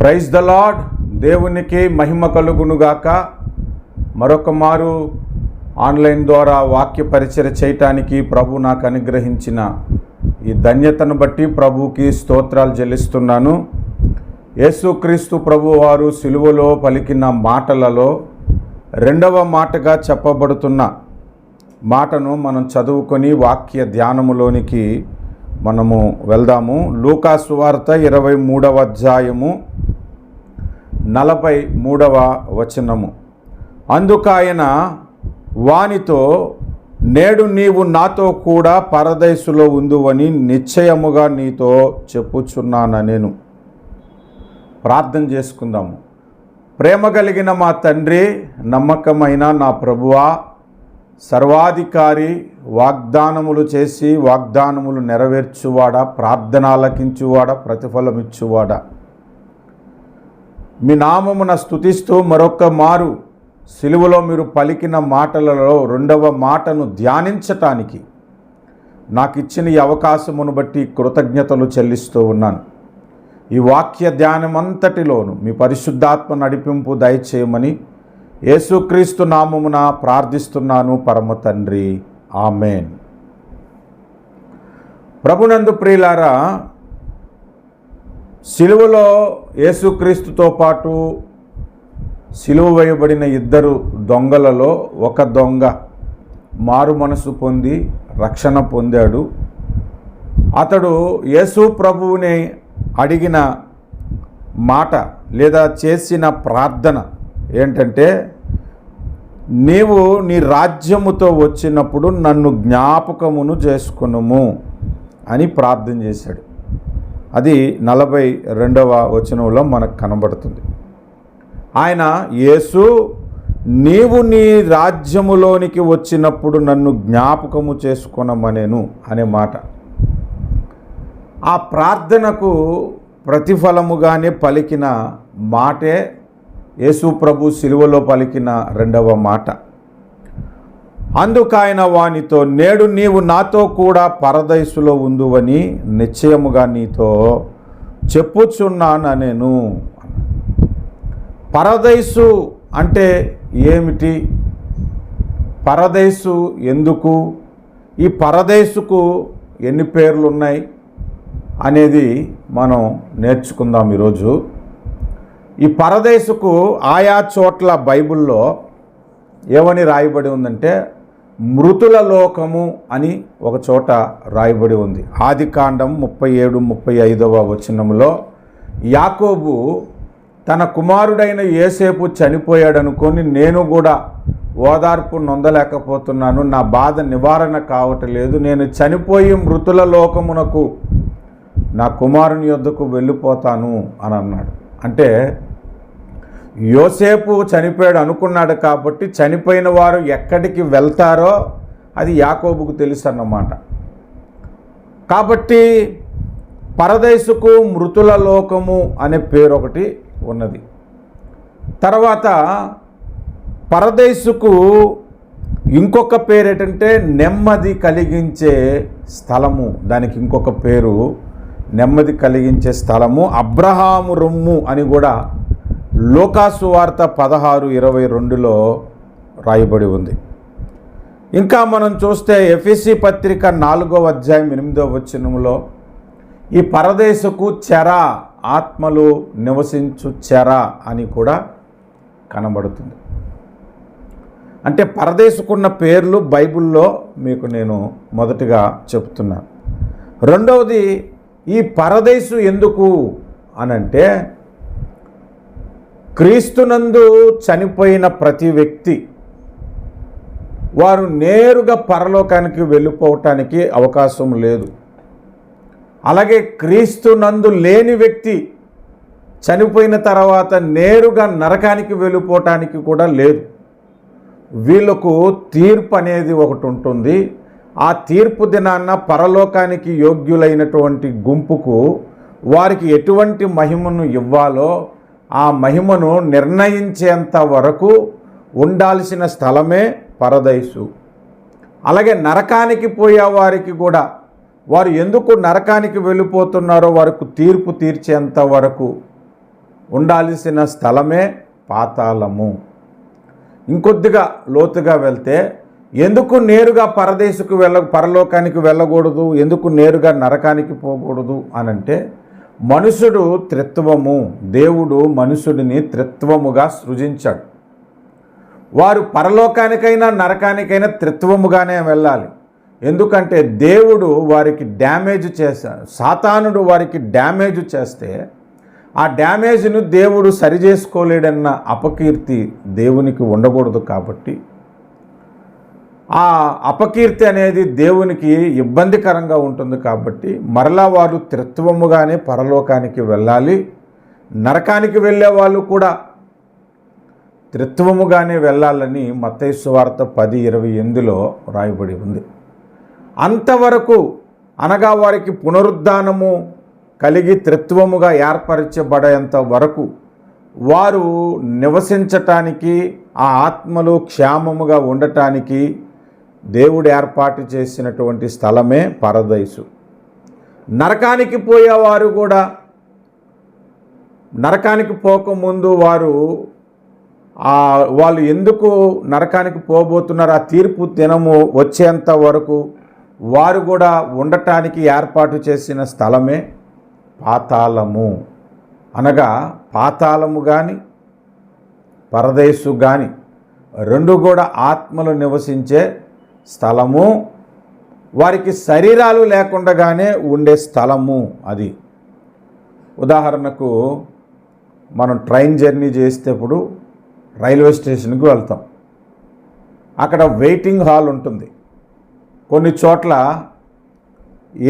Praise the lord. దేవునికి మహిమ కలుగునుగాక. మరొక మారు ఆన్లైన్ ద్వారా వాక్య పరిచర్య చేయటానికి ప్రభు నాకు అనుగ్రహించిన ఈ ధన్యతను బట్టి ప్రభువుకి స్తోత్రాలు చెల్లిస్తున్నాను. యేసుక్రీస్తు ప్రభు వారు సిలువలో పలికిన మాటలలో రెండవ మాటగా చెప్పబడుతున్న మాటను మనం చదువుకొని వాక్య ధ్యానములోనికి మనము వెళ్దాము. లూకా సువార్త 23వ అధ్యాయము 43వ వచనము. అందుకాయన వానితో, నేడు నీవు నాతో కూడా పరదైసులో ఉందువని నిశ్చయముగా నీతో చెప్పుచున్నాను. నేను ప్రార్థన చేసుకుందాము. ప్రేమ కలిగిన మా తండ్రి, నమ్మకమైన నా ప్రభువా, సర్వాధికారి, వాగ్దానములు చేసి వాగ్దానములు నెరవేర్చువాడా, ప్రార్థన ఆలకించువాడా, ప్రతిఫలమిచ్చువాడా, మీ నామమున స్తుతిస్తూ మరొక మారు సిలువలో మీరు పలికిన మాటలలో రెండవ మాటను ధ్యానించటానికి నాకు ఇచ్చిన ఈ అవకాశమును బట్టి కృతజ్ఞతలు చెల్లిస్తూ ఉన్నాను. ఈ వాక్య ధ్యానమంతటిలోను మీ పరిశుద్ధాత్మ నడిపింపు దయచేయమని యేసుక్రీస్తు నామమున ప్రార్థిస్తున్నాను పరమ తండ్రి, ఆమేన్. ప్రభునందు ప్రియులారా, సిలువలో యేసుక్రీస్తుతో పాటు సిలువ వేయబడిన ఇద్దరు దొంగలలో ఒక దొంగ మారు మనసు పొంది రక్షణ పొందాడు. అతడు యేసు ప్రభువుని అడిగిన మాట లేదా చేసిన ప్రార్థన ఏంటంటే, నీవు నీ రాజ్యముతో వచ్చినప్పుడు నన్ను జ్ఞాపకమును చేసుకునుము అని ప్రార్థన చేశాడు. అది 42వ వచనంలో మనకు కనబడుతుంది. ఆయన, యేసు, నీవు నీ రాజ్యములోనికి వచ్చినప్పుడు నన్ను జ్ఞాపకము చేసుకొనమనేను అనే మాట. ఆ ప్రార్థనకు ప్రతిఫలముగానే పలికిన మాటే యేసు ప్రభు సిలువలో పలికిన రెండవ మాట. అందుకాయన వానితో, నేడు నీవు నాతో కూడా పరదైసులో ఉందువని నిశ్చయముగా నీతో చెప్పుచున్నాను నేను. పరదైసు అంటే ఏమిటి? పరదైసు ఎందుకు? ఈ పరదైసుకు ఎన్ని పేర్లు ఉన్నాయి అనేది మనం నేర్చుకుందాం ఈరోజు. ఈ పరదైసుకు ఆయా చోట్ల బైబిల్లో ఏమని రాయబడి ఉందంటే, మృతుల లోకము అని ఒక చోట రాయబడి ఉంది. ఆదికాండం 37-35వ వచనంలో యాకోబు తన కుమారుడైన యోసేపు చనిపోయాడనుకొని, నేను కూడా ఓదార్పు నొందలేకపోతున్నాను, నా బాధ నివారణ కావట్లేదు, నేను చనిపోయి మృతుల లోకమునకు నా కుమారుని యొద్దకు వెళ్ళిపోతాను అని అన్నాడు. అంటే యోసేపు చనిపోయాడు అనుకున్నాడు కాబట్టి చనిపోయిన వారు ఎక్కడికి వెళ్తారో అది యాకోబుకు తెలుసు అన్నమాట. కాబట్టి పరదైసుకు మృతుల లోకము అనే పేరు ఒకటి ఉన్నది. తర్వాత పరదైసుకు ఇంకొక పేరు ఏంటంటే నెమ్మది కలిగించే స్థలము. దానికి ఇంకొక పేరు నెమ్మది కలిగించే స్థలము, అబ్రహాము రొమ్ము అని కూడా లూకా సువార్త 16:22లో రాయబడి ఉంది. ఇంకా మనం చూస్తే ఎఫెసీ పత్రిక 4వ అధ్యాయం 8వ వచనంలో ఈ పరదేశకు చెర, ఆత్మలు నివసించు చెర అని కూడా కనబడుతుంది. అంటే పరదేశకున్న పేర్లు బైబిల్లో మీకు నేను మొదటిగా చెప్తున్నాను. రెండవది, ఈ పరదేశు ఎందుకు అనంటే, క్రీస్తునందు చనిపోయిన ప్రతి వ్యక్తి వారు నేరుగా పరలోకానికి వెళ్ళిపోవటానికి అవకాశం లేదు. అలాగే క్రీస్తునందు లేని వ్యక్తి చనిపోయిన తర్వాత నేరుగా నరకానికి వెళ్ళిపోవటానికి కూడా లేదు. వీళ్ళకు తీర్పు అనేది ఒకటి ఉంటుంది. ఆ తీర్పు దినాన్న పరలోకానికి యోగ్యులైనటువంటి గుంపుకు వారికి ఎటువంటి మహిమను ఇవ్వాలో ఆ మహిమను నిర్ణయించేంత వరకు ఉండాల్సిన స్థలమే పరదైసు. అలాగే నరకానికి పోయే వారికి కూడా వారు ఎందుకు నరకానికి వెళ్ళిపోతున్నారో వారికి తీర్పు తీర్చేంత వరకు ఉండాల్సిన స్థలమే పాతాళము. ఇంకొద్దిగా లోతుగా వెళ్తే ఎందుకు నేరుగా పరలోకానికి వెళ్ళకూడదు, ఎందుకు నేరుగా నరకానికి పోకూడదు అనంటే మనుషుడు త్రిత్వము, దేవుడు మనుషుడిని త్రిత్వముగా సృజించాడు. వారు పరలోకానికైనా నరకానికైనా త్రిత్వముగానే వెళ్ళాలి. ఎందుకంటే దేవుడు వారికి డ్యామేజ్ చేశాడు, సాతానుడు వారికి డ్యామేజ్ చేస్తే ఆ డ్యామేజ్ను దేవుడు సరిచేసుకోలేడన్న అపకీర్తి దేవునికి ఉండకూడదు. కాబట్టి ఆ అపకీర్తి అనేది దేవునికి ఇబ్బందికరంగా ఉంటుంది. కాబట్టి మరలా వారు త్రిత్వముగానే పరలోకానికి వెళ్ళాలి, నరకానికి వెళ్ళే వాళ్ళు కూడా త్రిత్వముగానే వెళ్ళాలని మత్తయి సువార్త 10:28లో రాయబడి ఉంది. అంతవరకు అనగా వారికి పునరుద్ధానము కలిగి త్రిత్వముగా ఏర్పరచబడేంత వరకు వారు నివసించటానికి, ఆ ఆత్మలు క్షేమముగా ఉండటానికి దేవుడు ఏర్పాటు చేసినటువంటి స్థలమే పరదైసు. నరకానికి పోయేవారు కూడా నరకానికి పోకముందు వాళ్ళు ఎందుకు నరకానికి పోబోతున్నారు, ఆ తీర్పు దినము వచ్చేంత వరకు వారు కూడా ఉండటానికి ఏర్పాటు చేసిన స్థలమే పాతాళము. అనగా పాతాళము కానీ పరదేశు కానీ రెండు కూడా ఆత్మలు నివసించే స్థలము, వారికి శరీరాలు లేకుండానే ఉండే స్థలము అది. ఉదాహరణకు మనం ట్రైన్ జర్నీ చేసేటప్పుడు రైల్వే స్టేషన్కి వెళ్తాం. అక్కడ వెయిటింగ్ హాల్ ఉంటుంది. కొన్ని చోట్ల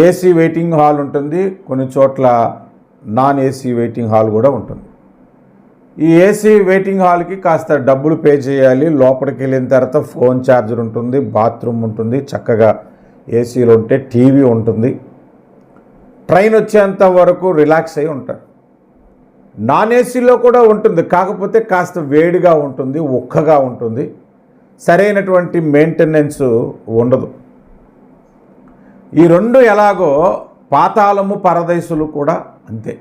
ఏసీ వెయిటింగ్ హాల్ ఉంటుంది, కొన్ని చోట్ల నాన్ ఏసీ వెయిటింగ్ హాల్ కూడా ఉంటుంది. ఈ ఏసీ వెయిటింగ్ హాల్కి కాస్త డబ్బులు పే చేయాలి. లోపలికి వెళ్ళిన తర్వాత ఫోన్ ఛార్జర్ ఉంటుంది, బాత్రూమ్ ఉంటుంది, చక్కగా ఏసీలో ఉంటే టీవీ ఉంటుంది. ట్రైన్ వచ్చేంత వరకు రిలాక్స్ అయి ఉంటారు. నాన్ ఏసీలో కూడా ఉంటుంది, కాకపోతే కాస్త వేడిగా ఉంటుంది, ఉక్కగా ఉంటుంది, సరైనటువంటి మెయింటెనెన్స్ ఉండదు. ఈ రెండు ఎలాగో పాతాళము పరదైసులు కూడా అంతే.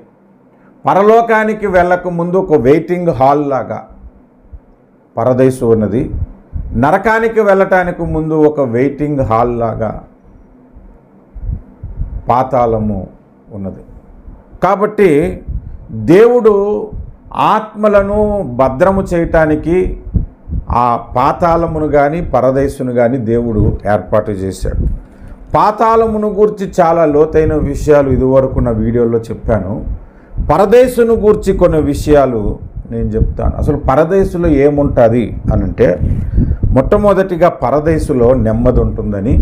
పరలోకానికి వెళ్ళక ముందు ఒక వెయిటింగ్ హాల్ లాగా పరదైసు ఉన్నది, నరకానికి వెళ్ళటానికి ముందు ఒక వెయిటింగ్ హాల్ లాగా పాతాళము ఉన్నది. కాబట్టి దేవుడు ఆత్మలను భద్రము చేయటానికి ఆ పాతాళమును కానీ పరదైసును కానీ దేవుడు ఏర్పాటు చేశాడు. పాతాళమును గూర్చి చాలా లోతైన విషయాలు ఇదివరకు నా వీడియోలో చెప్పాను. పరదేశును గూర్చి కొన్ని విషయాలు నేను చెప్తాను. అసలు పరదేశులో ఏముంటుంది అనంటే, మొట్టమొదటిగా పరదేశులో నెమ్మది ఉంటుందని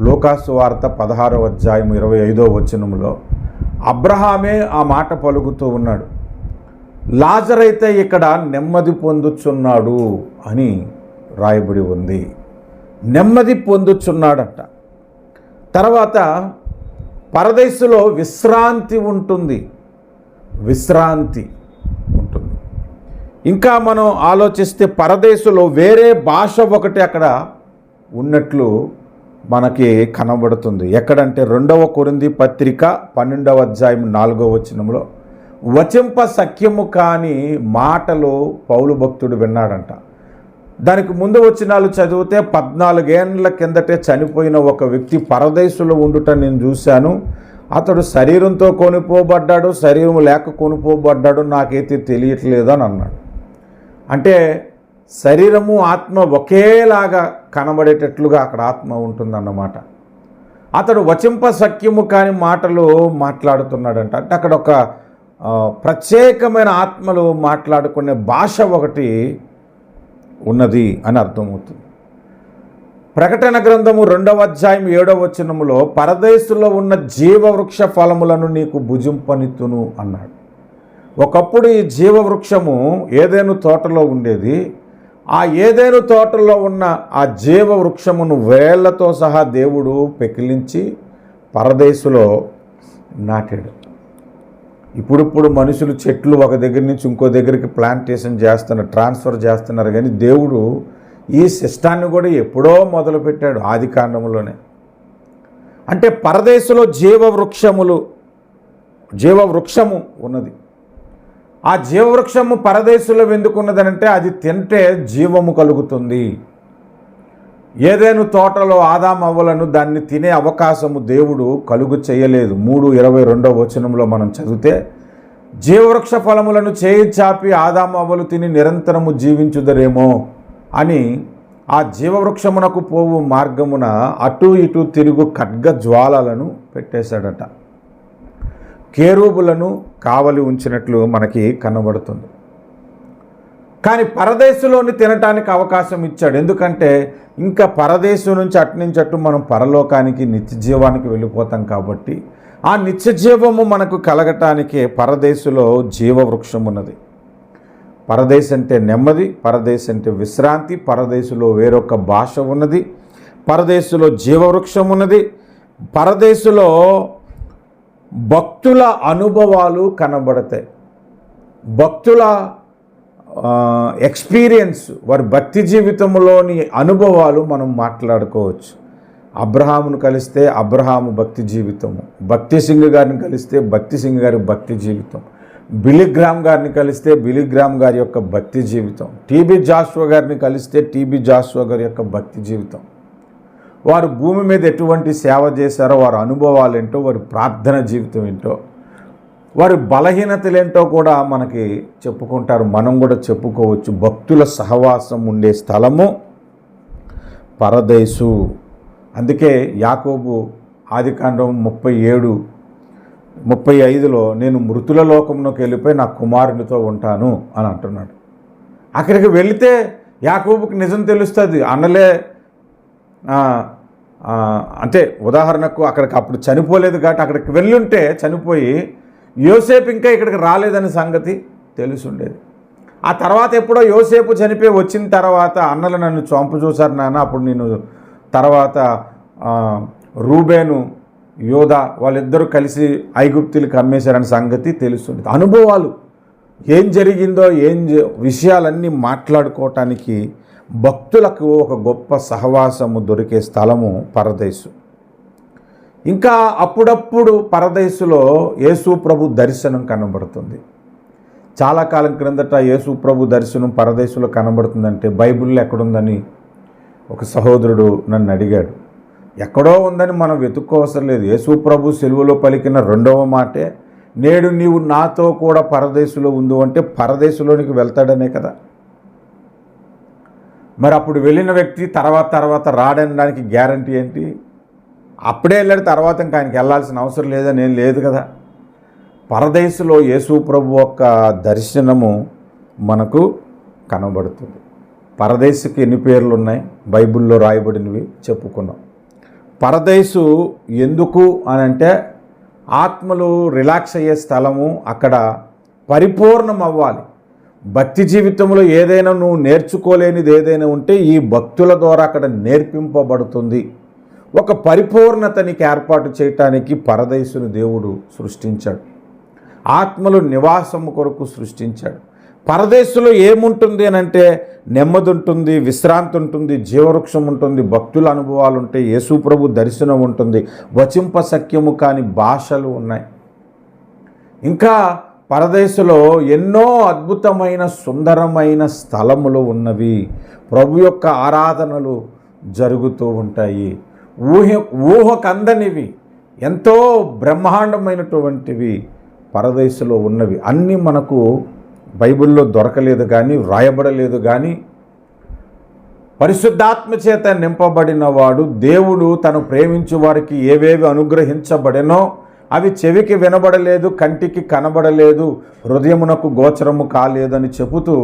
లూకాసు వార్త 16:25 అబ్రహామే ఆ మాట పలుకుతూ ఉన్నాడు. లాజరైతే ఇక్కడ నెమ్మది పొందుచున్నాడు అని రాయబడి ఉంది. నెమ్మది పొందుచున్నాడట. తర్వాత పరదేశులో విశ్రాంతి ఉంటుంది. ఇంకా మనం ఆలోచిస్తే పరదేశులో వేరే భాష ఒకటి అక్కడ ఉన్నట్లు మనకి కనబడుతుంది. ఎక్కడంటే 2వ కొరింథీ పత్రిక 12:4 వచింప సఖ్యము కాని మాటలు పౌలు భక్తుడు విన్నాడంట. దానికి ముందు వచనాలు చదివితే 14 ఏళ్ల కిందటే చనిపోయిన ఒక వ్యక్తి పరదేశులో ఉండుట నేను చూశాను. అతడు శరీరంతో కొనిపోబడ్డాడు, శరీరం లేక కొనిపోబడ్డాడు, నాకైతే తెలియట్లేదు అని అన్నాడు. అంటే శరీరము ఆత్మ ఒకేలాగా కనబడేటట్లుగా అక్కడ ఆత్మ ఉంటుందన్నమాట. అతడు వచింప సఖ్యము కాని మాటలు మాట్లాడుతున్నాడంట. అంటే అక్కడ ఒక ప్రత్యేకమైన ఆత్మలు మాట్లాడుకునే భాష ఒకటి ఉన్నది అని అర్థమవుతుంది. ప్రకటన గ్రంథము 2:7 పరదేశులో ఉన్న జీవవృక్ష ఫలములను నీకు భుజింపనిత్తును అన్నాడు. ఒకప్పుడు ఈ జీవవృక్షము ఏదైనా తోటలో ఉండేది. ఆ ఏదైనా తోటలో ఉన్న ఆ జీవవృక్షమును వేళ్లతో సహా దేవుడు పెకిలించి పరదేశులో నాటాడు. ఇప్పుడు మనుషులు చెట్లు ఒక దగ్గర నుంచి ఇంకో దగ్గరికి ప్లాంటేషన్ చేస్తున్నారు, ట్రాన్స్ఫర్ చేస్తున్నారు. కానీ దేవుడు ఈ సిస్టాన్ని కూడా ఎప్పుడో మొదలుపెట్టాడు, ఆది కాండములోనే. అంటే పరదేశులో జీవవృక్షము ఉన్నది. ఆ జీవవృక్షము పరదేశంలో ఎందుకున్నదనంటే అది తింటే జీవము కలుగుతుంది. ఏదేను తోటలో ఆదామవ్వలను దాన్ని తినే అవకాశము దేవుడు కలుగు చేయలేదు. 3:22 మనం చదివితే, జీవవృక్ష ఫలములను చేయి చాపి ఆదామవ్వలు తిని నిరంతరము జీవించుదరేమో అని ఆ జీవవృక్షమునకు పోవు మార్గమున అటు ఇటు తిరుగు ఖడ్గ జ్వాలలను పెట్టేశాడట. కేరూబులను కావలి ఉంచినట్లు మనకి కనబడుతుంది. కానీ పరదేశంలోని తినటానికి అవకాశం ఇచ్చాడు. ఎందుకంటే ఇంకా పరదేశం నుంచి అటు మనం పరలోకానికి నిత్య జీవానికి వెళ్ళిపోతాం కాబట్టి ఆ నిత్య జీవము మనకు కలగటానికే పరదేశంలో జీవవృక్షం ఉన్నది. పరదేశం అంటే నెమ్మది, పరదేశం అంటే విశ్రాంతి, పరదేశంలో వేరొక భాష ఉన్నది, పరదేశంలో జీవవృక్షం ఉన్నది, పరదేశంలో భక్తుల అనుభవాలు కనబడతాయి. భక్తుల ఎక్స్పీరియన్స్, వారి భక్తి జీవితంలోని అనుభవాలు మనం మాట్లాడుకోవచ్చు. అబ్రహామును కలిస్తే అబ్రహాము భక్తి జీవితము, భక్తి సింగ్ గారిని కలిస్తే భక్తి సింగ్ గారి భక్తి జీవితం, బిలిగ్రామ్ గారిని కలిస్తే బిలిగ్రామ్ గారి యొక్క భక్తి జీవితం, టీబీ జాషువా గారిని కలిస్తే టీబీ జాషువా గారి యొక్క భక్తి జీవితం, వారు భూమి మీద ఎటువంటి సేవ చేశారో వారి అనుభవాలు ఏంటో, వారి ప్రార్థన జీవితం ఏంటో, వారి బలహీనతలేంటో కూడా మనకి చెప్పుకుంటారు. మనం కూడా చెప్పుకోవచ్చు. భక్తుల సహవాసం ఉండే స్థలము పరదేశు. అందుకే యాకోబు ఆదికాండం 37:35 నేను మృతుల లోకంలోకి వెళ్ళిపోయి నా కుమారునితో ఉంటాను అని అంటున్నాడు. అక్కడికి వెళితే యాకోబుకి నిజం తెలుస్తుంది. అన్నలే అంటే ఉదాహరణకు అక్కడికి అప్పుడు చనిపోలేదు కాబట్టి అక్కడికి వెళ్ళుంటే చనిపోయి యోసేపు ఇంకా ఇక్కడికి రాలేదనే సంగతి తెలుసుండేది. ఆ తర్వాత ఎప్పుడో యోసేపు చనిపోయి వచ్చిన తర్వాత అన్నలు నన్ను చంపు చూశారు నాన్న, అప్పుడు నేను తర్వాత రూబేను యోధా వాళ్ళిద్దరూ కలిసి ఐగుప్తులకు అమ్మేశారనే సంగతి తెలుస్తుంది. అనుభవాలు ఏం జరిగిందో విషయాలన్నీ మాట్లాడుకోవటానికి భక్తులకు ఒక గొప్ప సహవాసము దొరికే స్థలము పరదేశు. ఇంకా అప్పుడప్పుడు పరదేశులో యేసు ప్రభు దర్శనం కనబడుతుంది. చాలా కాలం క్రిందట యేసు ప్రభు దర్శనం పరదేశంలో కనబడుతుందంటే బైబిల్లో ఎక్కడుందని ఒక సహోదరుడు నన్ను అడిగాడు. ఎక్కడో ఉందని మనం వెతుక్కోవసరం లేదు. యేసు ప్రభు సిలువలో పలికిన రెండవ మాటే, నేడు నీవు నాతో కూడా పరదేశంలో ఉండు అంటే పరదేశంలోనికి వెళ్తాడనే కదా. మరి అప్పుడు వెళ్ళిన వ్యక్తి తర్వాత రాడనడానికి గ్యారంటీ ఏంటి? అప్పుడే వెళ్ళాడు, తర్వాత ఇంకా ఆయనకి వెళ్ళాల్సిన అవసరం లేదని ఏం లేదు కదా. పరదేశంలో యేసు ప్రభు యొక్క దర్శనము మనకు కనబడుతుంది. పరదేశుకి ఎన్ని పేర్లు ఉన్నాయి బైబిల్లో రాయబడినవి చెప్పుకున్నాం. పరదేశు ఎందుకు అని అంటే ఆత్మలు రిలాక్స్ అయ్యే స్థలము, అక్కడ పరిపూర్ణం అవ్వాలి. భక్తి జీవితంలో ఏదైనా నువ్వు నేర్చుకోలేనిది ఏదైనా ఉంటే ఈ భక్తుల ద్వారా అక్కడ నేర్పింపబడుతుంది. ఒక పరిపూర్ణతనికి ఏర్పాటు చేయటానికి పరదేశుని దేవుడు సృష్టించాడు. ఆత్మలు నివాసము కొరకు సృష్టించాడు. పరదేశంలో ఏముంటుంది అని అంటే నెమ్మది ఉంటుంది, విశ్రాంతి ఉంటుంది, జీవవృక్షం ఉంటుంది, భక్తుల అనుభవాలు ఉంటాయి, యేసు ప్రభు దర్శనం ఉంటుంది, వచింప సఖ్యము కాని భాషలు ఉన్నాయి. ఇంకా పరదేశంలో ఎన్నో అద్భుతమైన సుందరమైన స్థలములు ఉన్నవి. ప్రభు యొక్క ఆరాధనలు జరుగుతూ ఉంటాయి. ఊహకందనివి ఎంతో బ్రహ్మాండమైనటువంటివి పరదేశంలో ఉన్నవి. అన్నీ మనకు బైబిల్లో దొరకలేదు కానీ, వ్రాయబడలేదు కానీ, పరిశుద్ధాత్మ చేత నింపబడిన వాడు దేవుడు తను ప్రేమించు వారికి ఏవేవి అనుగ్రహించబడెనో అవి చెవికి వినబడలేదు, కంటికి కనబడలేదు, హృదయమునకు గోచరము కాలేదని చెబుతూ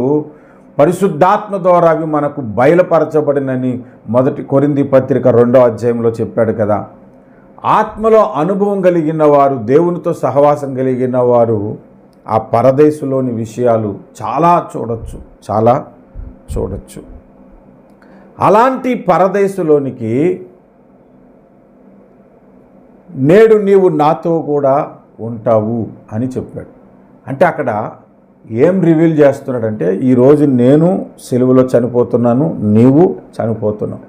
పరిశుద్ధాత్మ ద్వారా అవి మనకు బయలుపరచబడినని 1 కొరింథీ పత్రిక 2వ అధ్యాయంలో చెప్పాడు కదా. ఆత్మలో అనుభవం కలిగిన వారు, దేవునితో సహవాసం కలిగిన వారు ఆ పరదేశంలోని విషయాలు చాలా చూడొచ్చు. అలాంటి పరదేశంలోనికి నేడు నీవు నాతో కూడా ఉంటావు అని చెప్పాడు. అంటే అక్కడ ఏం రివీల్ చేస్తున్నాడంటే, ఈరోజు నేను సిలువలో చనిపోతున్నాను, నీవు చనిపోతున్నావు.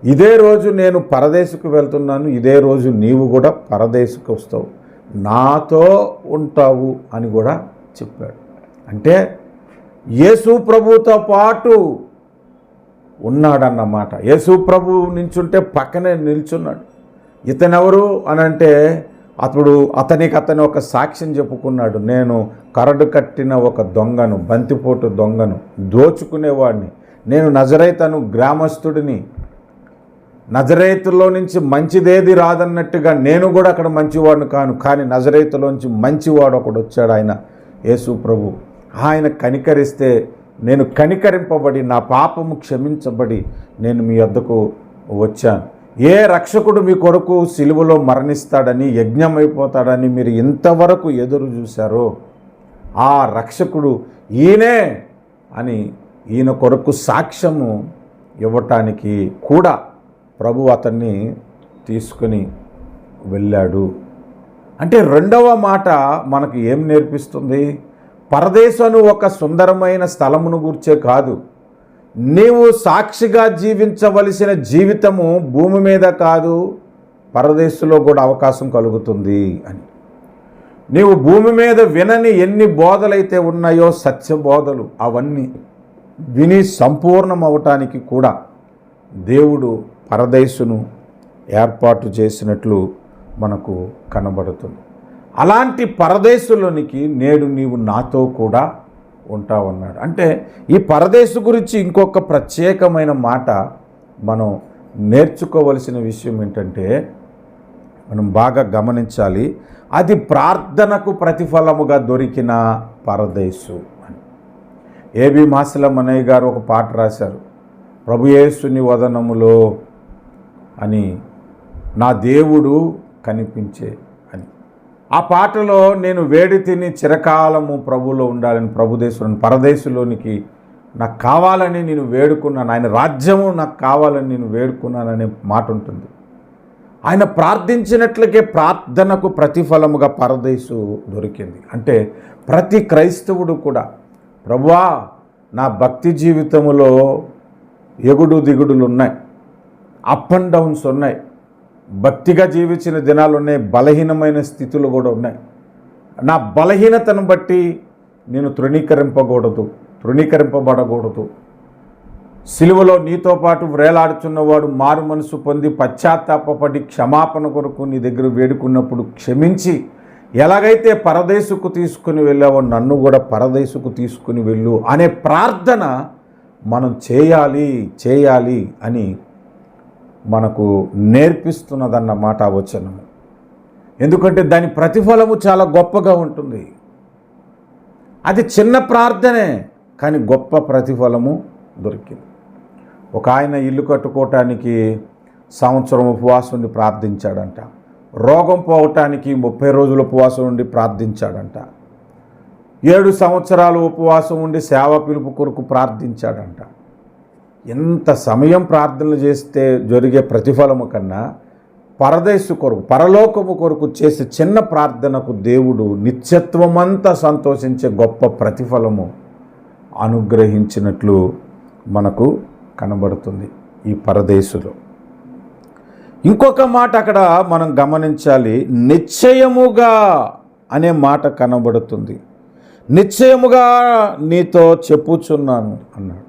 ఇదే రోజు నేను పరదేశకు వెళ్తున్నాను, ఇదే రోజు నీవు కూడా పరదేశకు వస్తావు, నాతో ఉంటావు అని కూడా చెప్పాడు. అంటే యేసు ప్రభుతో పాటు ఉన్నాడన్నమాట. యేసు ప్రభు నిల్చుంటే పక్కనే నిల్చున్నాడు. ఇతనెవరు అని అంటే అతను ఒక సాక్ష్యం చెప్పుకున్నాడు. నేను కరడు కట్టిన ఒక దొంగను, బంతిపోటు దొంగను, దోచుకునేవాడిని. నేను నజరేతను గ్రామస్తుడిని. నజరేతులో నుంచి మంచిదేది రాదన్నట్టుగా నేను కూడా అక్కడ మంచివాడిని కాను, కానీ నజరేతులోంచి మంచివాడు ఒకడు వచ్చాడు, ఆయన యేసు ప్రభు. ఆయన కనికరిస్తే నేను కనికరింపబడి నా పాపము క్షమించబడి నేను మీ వద్దకు వచ్చాను. ఏ రక్షకుడు మీ కొరకు సిలువలో మరణిస్తాడని, యజ్ఞమైపోతాడని మీరు ఇంతవరకు ఎదురు చూశారో ఆ రక్షకుడు ఈయనే అని ఈయన కొరకు సాక్ష్యము ఇవ్వటానికి కూడా ప్రభు అతన్ని తీసుకుని వెళ్ళాడు. అంటే రెండవ మాట మనకు ఏం నేర్పిస్తుంది? పరదేశను ఒక సుందరమైన స్థలమును గూర్చే కాదు, నీవు సాక్షిగా జీవించవలసిన జీవితము భూమి మీద కాదు, పరదేశంలో కూడా అవకాశం కలుగుతుంది అని. నీవు భూమి మీద వినని ఎన్ని బోధలైతే ఉన్నాయో, సత్యబోధలు, అవన్నీ విని సంపూర్ణం అవటానికి కూడా దేవుడు పరదేశును ఏర్పాటు చేసినట్లు మనకు కనబడుతుంది. అలాంటి పరదేశులోనికి నేడు నీవు నాతో కూడా ఉంటావన్నాడు. అంటే ఈ పరదేశు గురించి ఇంకొక ప్రత్యేకమైన మాట మనం నేర్చుకోవలసిన విషయం ఏంటంటే, మనం బాగా గమనించాలి, అది ప్రార్థనకు ప్రతిఫలముగా దొరికిన పరదేశు అని. ఏబి మాసిలం అన్నయ్య గారు ఒక పాట రాశారు, ప్రభు యేసుని వదనములో అని నా దేవుడు కనిపించే అని. ఆ పాటలో నేను వేడి తిని చిరకాలము ప్రభులో ఉండాలని, ప్రభుదేశులను పరదేశులోనికి నాకు కావాలని నేను వేడుకున్నాను, ఆయన రాజ్యము నాకు కావాలని నేను వేడుకున్నాననే మాట ఉంటుంది. ఆయన ప్రార్థించినట్లకే ప్రార్థనకు ప్రతిఫలముగా పరదేశు దొరికింది. అంటే ప్రతి క్రైస్తవుడు కూడా, ప్రభువా నా భక్తి జీవితంలో ఎగుడు దిగుడులు ఉన్నాయి, అప్ అండ్ డౌన్స్ ఉన్నాయి, భక్తిగా జీవించిన దినాలు ఉన్నాయి, బలహీనమైన స్థితులు కూడా ఉన్నాయి. నా బలహీనతను బట్టి నేను తృణీకరింపబడకూడదు. సిలువలో నీతో పాటు వేలాడుచున్నవాడు మారు మనసు పొంది పశ్చాత్తాపడి క్షమాపణ కొరకు నీ దగ్గర వేడుకున్నప్పుడు క్షమించి, ఎలాగైతే పరదేశుకు తీసుకుని వెళ్ళావో నన్ను కూడా పరదేశుకు తీసుకుని వెళ్ళు అనే ప్రార్థన మనం చేయాలి అని మనకు నేర్పిస్తున్నదన్నమాట ఆ వచనము. ఎందుకంటే దాని ప్రతిఫలము చాలా గొప్పగా ఉంటుంది. అది చిన్న ప్రార్థనే, కానీ గొప్ప ప్రతిఫలము దొరికింది. ఒక ఆయన ఇల్లు కట్టుకోవటానికి సంవత్సరం ఉపవాసం ఉండి ప్రార్థించాడంట. రోగం పోవటానికి 30 రోజులు ఉపవాసం ఉండి ప్రార్థించాడంట. 7 సంవత్సరాలు ఉపవాసం ఉండి సేవ పిలుపు కొరకు ప్రార్థించాడంట. ఎంత సమయం ప్రార్థనలు చేస్తే జరిగే ప్రతిఫలము కన్నా పరదేశు కొరకు, పరలోకము కొరకు చేసే చిన్న ప్రార్థనకు దేవుడు నిత్యత్వమంతా సంతోషించే గొప్ప ప్రతిఫలము అనుగ్రహించినట్లు మనకు కనబడుతుంది ఈ పరదేశులో. ఇంకొక మాట అక్కడ మనం గమనించాలి, నిశ్చయముగా అనే మాట కనబడుతుంది. నిశ్చయముగా నీతో చెప్పుచున్నాను అన్నాడు.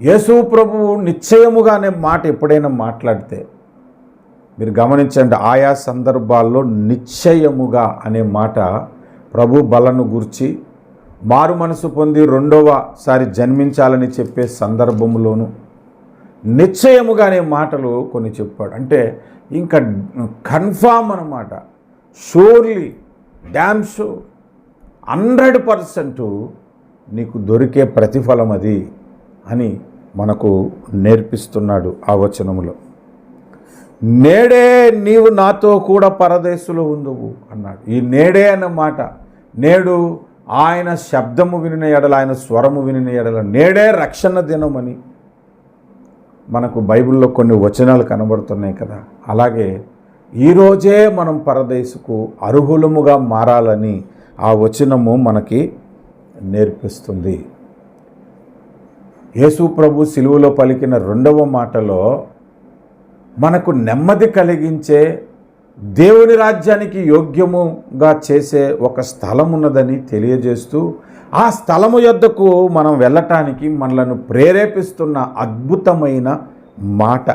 యేసు ప్రభువు నిశ్చయముగా అనే మాట ఎప్పుడైనా మాట్లాడితే మీరు గమనించండి, ఆయా సందర్భాల్లో నిశ్చయముగా అనే మాట ప్రభు బలను గురించి, మారు మనసు పొంది రెండవసారి జన్మించాలని చెప్పే సందర్భంలోనూ నిశ్చయముగా అనే మాటలు కొన్ని చెప్పాడు. అంటే ఇంకా కన్ఫామ్ అన్నమాట, షూర్లీ, డ్యామ్ షూర్, 100% నీకు దొరికే ప్రతిఫలం అది అని మనకు నేర్పిస్తున్నాడు ఆ వచనములో. నేడే నీవు నాతో కూడా పరదేశులో ఉందువు అన్నాడు. ఈ నేడే అన్న మాట, నేడు ఆయన శబ్దము వినిన ఎడల, ఆయన స్వరము వినిన ఎడల, నేడే రక్షణ దినమని మనకు బైబిల్లో కొన్ని వచనాలు కనబడుతున్నాయి కదా. అలాగే ఈరోజే మనం పరదేశుకు అర్హులముగా మారాలని ఆ వచనము మనకి నేర్పిస్తుంది. యేసు ప్రభు సిలువలో పలికిన రెండవ మాటలో మనకు నెమ్మది కలిగించే, దేవుని రాజ్యానికి యోగ్యముగా చేసే ఒక స్థలం ఉన్నదని తెలియజేస్తూ, ఆ స్థలము యొద్దకు మనం వెళ్ళటానికి మనలను ప్రేరేపిస్తున్న అద్భుతమైన మాట.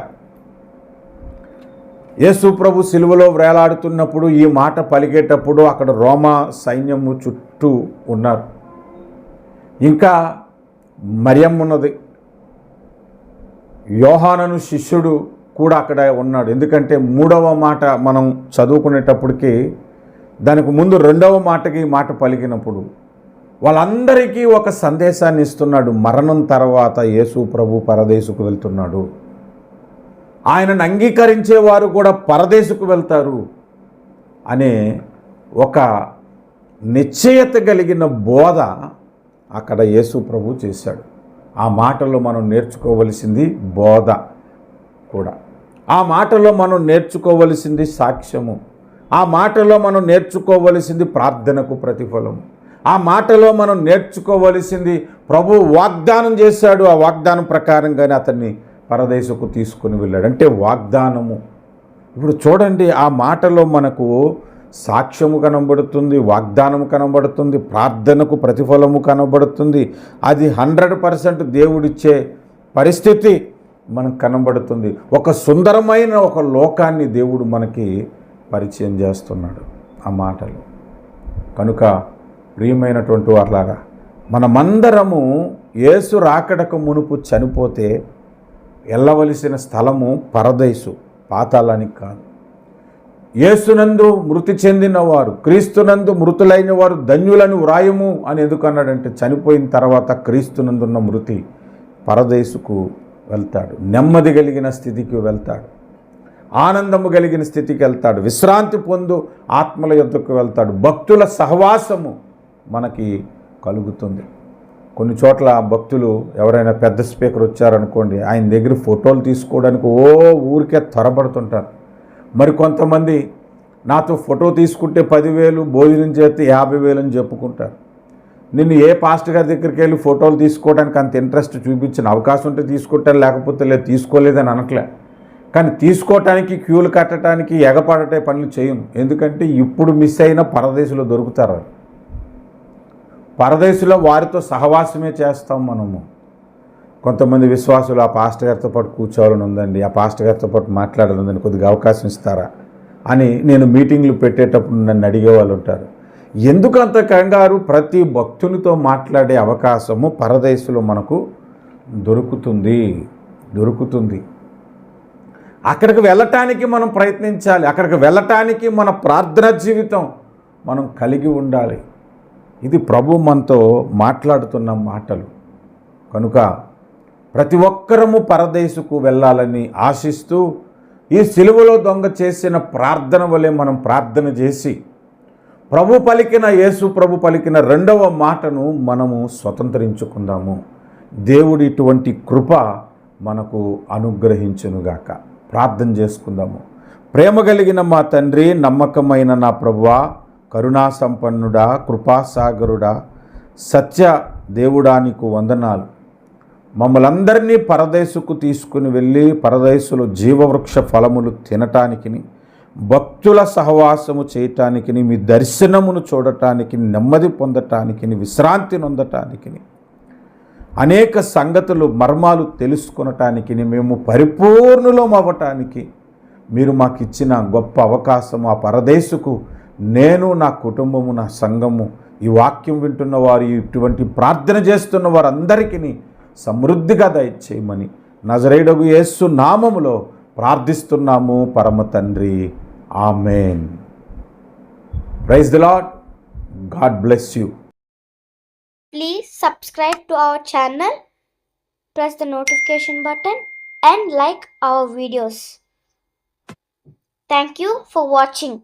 యేసు ప్రభు సిలువలో వేలాడుతున్నప్పుడు ఈ మాట పలికేటప్పుడు అక్కడ రోమా సైన్యము చుట్టూ ఉన్నారు. ఇంకా మరియమ్మ ఉన్నది, యోహానను శిష్యుడు కూడా అక్కడ ఉన్నాడు. ఎందుకంటే 3వ మాట మనం చదువుకునేటప్పటికి దానికి ముందు 2వ మాటకి మాట పలికినప్పుడు వాళ్ళందరికీ ఒక సందేశాన్ని ఇస్తున్నాడు. మరణం తర్వాత యేసు ప్రభు పరదేశుకు వెళ్తున్నాడు, ఆయనను అంగీకరించేవారు కూడా పరదేశుకు వెళ్తారు అనే ఒక నిశ్చయత కలిగిన బోధ అక్కడ యేసు ప్రభు చేశాడు. ఆ మాటలో మనం నేర్చుకోవలసింది బోధ కూడా, ఆ మాటలో మనం నేర్చుకోవలసింది సాక్ష్యము, ఆ మాటలో మనం నేర్చుకోవలసింది ప్రార్థనకు ప్రతిఫలము, ఆ మాటలో మనం నేర్చుకోవలసింది ప్రభు వాగ్దానం చేశాడు, ఆ వాగ్దానం ప్రకారంగానే అతన్ని పరదేశకు తీసుకుని వెళ్ళాడు. అంటే వాగ్దానము. ఇప్పుడు చూడండి, ఆ మాటలో మనకు సాక్ష్యము కనబడుతుంది, వాగ్దానము కనబడుతుంది, ప్రార్థనకు ప్రతిఫలము కనబడుతుంది. అది 100% దేవుడిచ్చే పరిస్థితి మనకు కనబడుతుంది. ఒక సుందరమైన ఒక లోకాన్ని దేవుడు మనకి పరిచయం చేస్తున్నాడు ఆ మాటలు. కనుక ప్రియమైనటువంటి వారలారా, మనమందరము యేసు రాకడకు మునుపు చనిపోతే వెళ్ళవలసిన స్థలము పరదేశు, పాతాళానికి కాదు. యేసునందు మృతి చెందిన వారు, క్రీస్తునందు మృతులైన వారు ధన్యులను వ్రాయము అని ఎందుకు అన్నాడంటే, చనిపోయిన తర్వాత క్రీస్తునందున్న మృతి పరదేశుకు వెళ్తాడు, నెమ్మది కలిగిన స్థితికి వెళ్తాడు, ఆనందము కలిగిన స్థితికి వెళ్తాడు, విశ్రాంతి పొందు ఆత్మల యొద్దకు వెళ్తాడు, భక్తుల సహవాసము మనకి కలుగుతుంది. కొన్ని చోట్ల భక్తులు ఎవరైనా పెద్ద స్పీకర్ వచ్చారనుకోండి, ఆయన దగ్గర ఫోటోలు తీసుకోవడానికి ఊరికే త్వరపడుతుంటారు. మరి కొంతమంది నాతో ఫోటో తీసుకుంటే 10,000, భోజనం చేస్తే 50,000 అని చెప్పుకుంటారు. నిన్ను ఏ పాస్టర్ గారి దగ్గరికి వెళ్ళి ఫోటోలు తీసుకోవడానికి అంత ఇంట్రెస్ట్ చూపించిన అవకాశం ఉంటే తీసుకుంటారు, లేకపోతే లేదు, తీసుకోలేదని అనట్లే. కానీ తీసుకోవటానికి, క్యూలు కట్టడానికి, ఎగపడటే పనులు చేయను. ఎందుకంటే ఇప్పుడు మిస్ అయిన పరదేశంలో దొరుకుతారు. పరదేశంలో వారితో సహవాసమే చేస్తాం మనము. కొంతమంది విశ్వాసులు ఆ పాస్టర్ గారితో పాటు కూర్చోవాలని ఉందండి, ఆ పాస్టర్ గారితో పాటు మాట్లాడాలని ఉందండి, కొద్దిగా అవకాశం ఇస్తారా అని నేను మీటింగ్లు పెట్టేటప్పుడు నన్ను అడిగేవాళ్ళు ఉంటారు. ఎందుకు అంత కంగారు? ప్రతి భక్తునితో మాట్లాడే అవకాశము పరదేశంలో మనకు దొరుకుతుంది. అక్కడికి వెళ్ళటానికి మనం ప్రయత్నించాలి, అక్కడికి వెళ్ళటానికి మన ప్రార్థన జీవితం మనం కలిగి ఉండాలి. ఇది ప్రభు మనతో మాట్లాడుతున్న మాటలు. కనుక ప్రతి ఒక్కరము పరదేశుకు వెళ్ళాలని ఆశిస్తూ ఈ సిలువలో దొంగ చేసిన ప్రార్థన వలె మనం ప్రార్థన చేసి యేసు ప్రభు పలికిన 2వ మాటను మనము స్వతంత్రించుకుందాము. దేవుడు ఇటువంటి కృప మనకు అనుగ్రహించునుగాక. ప్రార్థన చేసుకుందాము. ప్రేమ కలిగిన మా తండ్రి, నమ్మకమైన నా ప్రభువా, కరుణా సంపన్నుడా, కృపాసాగరుడా, సత్య దేవుడా, నీకు వందనాలు. మమ్మలందరినీ పరదేశుకు తీసుకుని వెళ్ళి పరదేశులో జీవవృక్ష ఫలములు తినటానికి, భక్తుల సహవాసము చేయటానికి, మీ దర్శనమును చూడటానికి, నెమ్మది పొందటానికి, విశ్రాంతి నొందటానికి, అనేక సంగతులు మర్మాలు తెలుసుకొనటానికి, మేము పరిపూర్ణులం అవ్వటానికి మీరు మాకు ఇచ్చిన గొప్ప అవకాశము. ఆ పరదేశుకు నేను, నా కుటుంబము, నా సంఘము, ఈ వాక్యం వింటున్న వారు, ఇటువంటి ప్రార్థన చేస్తున్న వారందరికీ సమృద్ధిగా దయచేయమని నజరేయుడగు యేసు నామములో ప్రార్థిస్తున్నాము పరమ తండ్రి. Amen. Praise the Lord. God bless you. Please subscribe to our channel, press the notification button and like our videos. Thank you for watching.